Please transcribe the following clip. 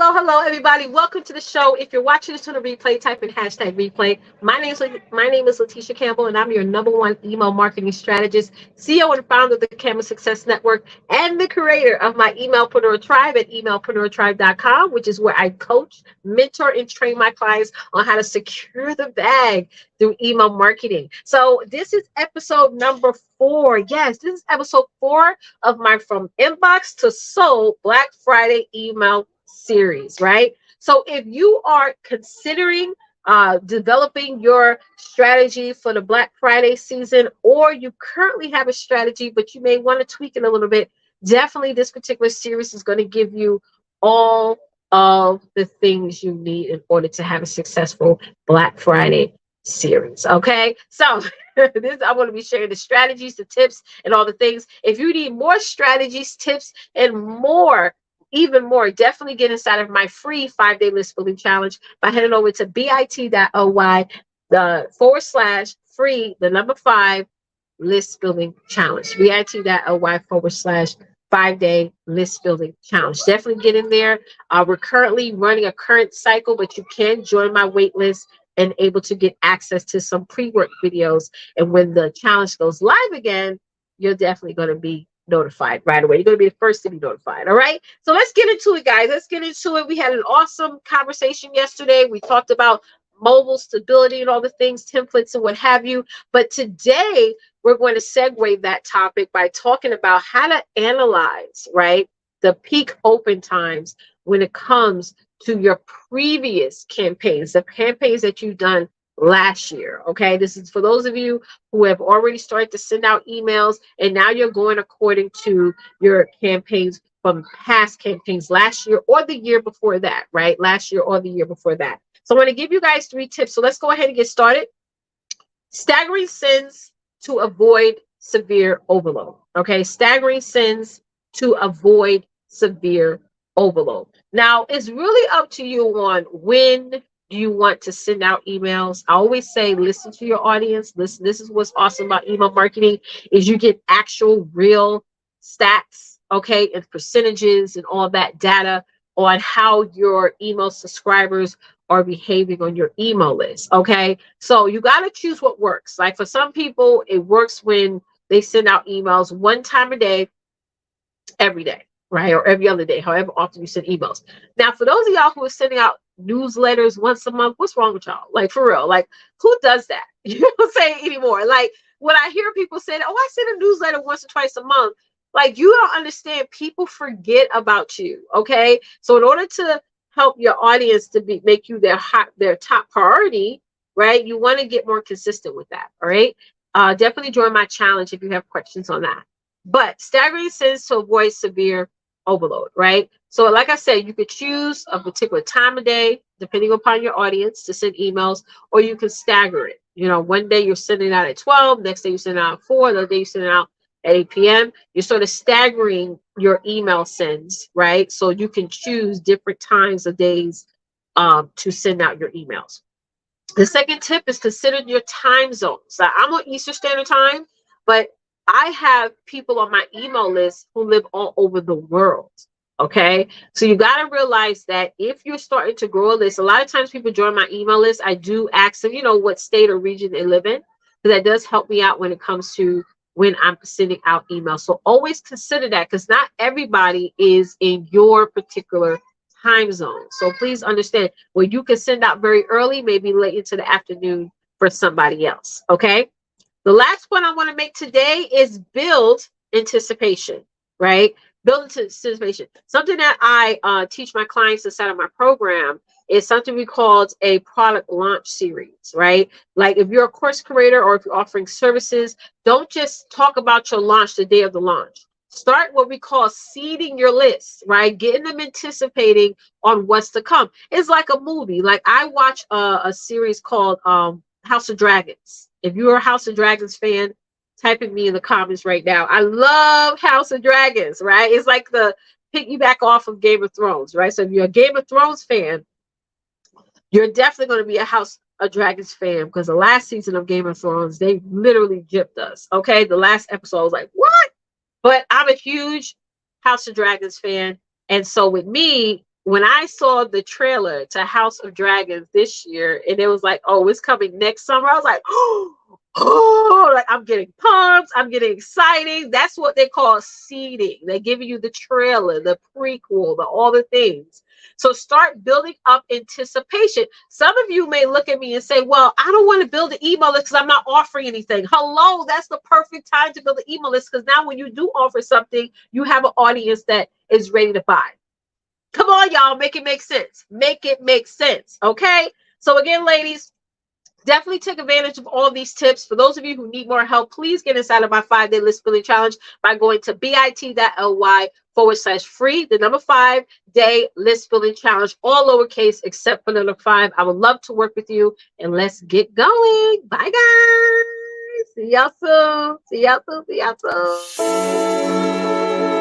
Hello, everybody. Welcome to the show. If you're watching this on a replay, type in hashtag replay. My name is Letitia Campbell, and I'm your number one email marketing strategist, CEO and founder of the Camera Success Network, and the creator of my Emailpreneur Tribe at emailpreneurtribe.com, which is where I coach, mentor, and train my clients on how to secure the bag through email marketing. So this is episode number 4. Yes, this is episode 4 of my From Inbox to Soul Black Friday email series, right? So if you are considering developing your strategy for the Black Friday season, or you currently have a strategy, but you may want to tweak it a little bit, definitely this particular series is going to give you all of the things you need in order to have a successful Black Friday series. Okay, so this I want to be sharing the strategies, the tips, and all the things. If you need more strategies, tips, and more, even more, definitely get inside of my free 5-day list building challenge by heading over to bit.ly the /free, the number 5 list building challenge. bit.ly /5-day list building challenge. Definitely get in there. We're currently running a current cycle, but you can join my wait list and able to get access to some pre-work videos. And when the challenge goes live again, you're definitely going to be notified right away. You're going to be the first to be notified. All right. So let's get into it, guys. Let's get into it. We had an awesome conversation yesterday. We talked about mobile stability and all the things, templates and what have you. But today we're going to segue that topic by talking about how to analyze, right, the peak open times when it comes to your previous campaigns, the campaigns that you've done last year. Okay, this is for those of you who have already started to send out emails and now you're going according to your campaigns from past campaigns last year or the year before that, right? Last year or the year before that. So I'm going to give you guys 3 tips. So let's go ahead and get started. Staggering sends to avoid severe overload. Okay, staggering sends to avoid severe overload. Now, it's really up to you on when do you want to send out emails. I always say, listen to your audience. Listen, this is what's awesome about email marketing is you get actual real stats, okay, and percentages and all that data on how your email subscribers are behaving on your email list. Okay, so you got to choose what works. Like for some people, it works when they send out emails 1 time a day, every day, right? Or every other day, however often you send emails. Now, for those of y'all who are sending out newsletters once a month, what's wrong with y'all? Like for real, like who does that? You don't say it anymore. Like when I hear people say, "Oh, I send a newsletter once or twice a month," like you don't understand. People forget about you. Okay, so in order to help your audience to make you their top priority, right? You want to get more consistent with that. All right. Definitely join my challenge if you have questions on that. But staggering sends to avoid severe overload, right? So like I said, you could choose a particular time of day, depending upon your audience, to send emails, or you can stagger it. You know, one day you're sending out at 12, next day you're sending out at 4, the other day you're sending out at 8 p.m. You're sort of staggering your email sends, right? So you can choose different times of days to send out your emails. The second tip is consider your time zones. Now, I'm on Eastern Standard Time, but I have people on my email list who live all over the world. Okay. So you got to realize that if you're starting to grow a list, a lot of times people join my email list. I do ask them, what state or region they live in. So that does help me out when it comes to when I'm sending out emails. So always consider that because not everybody is in your particular time zone. So please understand where you can send out very early, maybe late into the afternoon for somebody else. Okay. The last point I want to make today is build anticipation, right? Build anticipation. Something that I teach my clients inside of my program is something we call a product launch series, right? Like if you're a course creator or if you're offering services, don't just talk about your launch the day of the launch. Start what we call seeding your list, right? Getting them anticipating on what's to come. It's like a movie. Like I watch a series called House of Dragons. If you're a House of Dragons fan, type at me in the comments right now. I love House of Dragons, right? It's like the piggyback off of Game of Thrones, right? So if you're a Game of Thrones fan, you're definitely going to be a House of Dragons fan because the last season of Game of Thrones, they literally gypped us, okay? The last episode, I was like, what? But I'm a huge House of Dragons fan. And so with me, when I saw the trailer to House of Dragons this year, and it was like, oh, it's coming next summer, I was like, oh, like I'm getting pumped, I'm getting excited. That's what they call seeding. They're giving you the trailer, the prequel, all the things. So start building up anticipation. Some of you may look at me and say, well, I don't want to build an email list because I'm not offering anything. Hello, that's the perfect time to build an email list, because now when you do offer something, you have an audience that is ready to buy. Come on, y'all, make it make sense. Make it make sense, okay? So again, ladies, definitely take advantage of all these tips. For those of you who need more help, please get inside of my 5-day list building challenge by going to bit.ly/free, the number 5-day list building challenge, all lowercase except for the number 5. I would love to work with you, and let's get going. Bye, guys. See y'all soon. See y'all soon. See y'all soon.